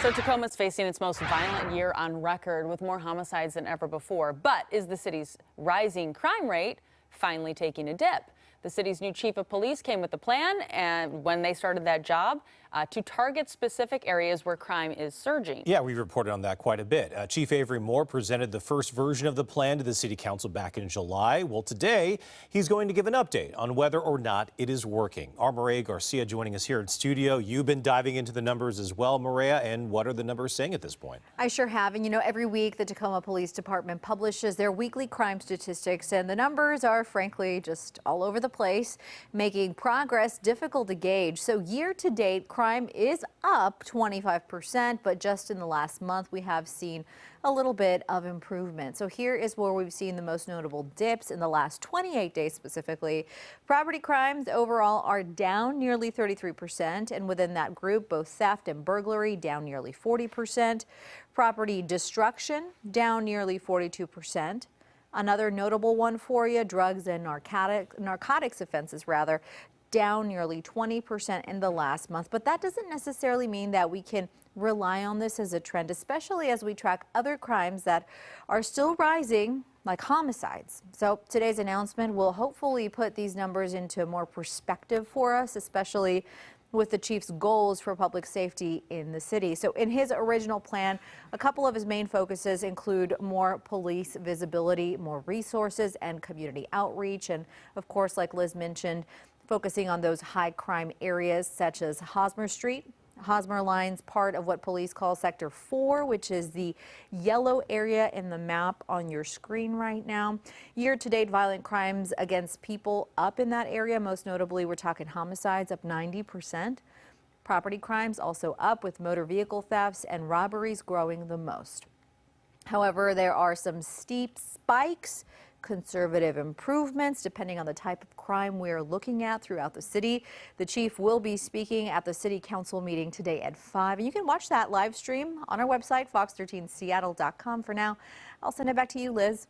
So Tacoma's facing its most violent year on record with more homicides than ever before. But is the city's rising crime rate finally taking a dip? The city's new chief of police came with a plan, and when they started that job, to target specific areas where crime is surging. Yeah, we reported on that quite a bit. Chief Avery Moore presented the first version of the plan to the city council back in July. Well, today he's going to give an update on whether or not it is working. Our Maria Garcia joining us here in studio. You've been diving into the numbers as well, Maria, and what are the numbers saying at this point? I sure have. And every week the Tacoma Police Department publishes their weekly crime statistics, and the numbers are frankly just all over the place, making progress difficult to gauge. So year to date, crime is up 25%, but just in the last month we have seen a little bit of improvement. So here is where we've seen the most notable dips in the last 28 days specifically. Property crimes overall are down nearly 33%, and within that group, both theft and burglary down nearly 40%. Property destruction down nearly 42%. Another notable one for you, drugs and narcotics offenses down nearly 20% in the last month. But that doesn't necessarily mean that we can rely on this as a trend, especially as we track other crimes that are still rising, like homicides. So today's announcement will hopefully put these numbers into more perspective for us, especially with the chief's goals for public safety in the city. So in his original plan, a couple of his main focuses include more police visibility, more resources, and community outreach. And of course, like Liz mentioned, focusing on those high crime areas such as Hosmer Street. Hosmer line's part of what police call Sector 4, which is the yellow area in the map on your screen right now. Year-to-date violent crimes against people up in that area. Most notably, we're talking homicides up 90%. Property crimes also up, with motor vehicle thefts and robberies growing the most. However, there are some steep spikes, conservative improvements depending on the type of crime we're looking at throughout the city. The chief will be speaking at the city council meeting today at 5, and you can watch that live stream on our website, fox13seattle.com. For now, I'll send it back to you, Liz.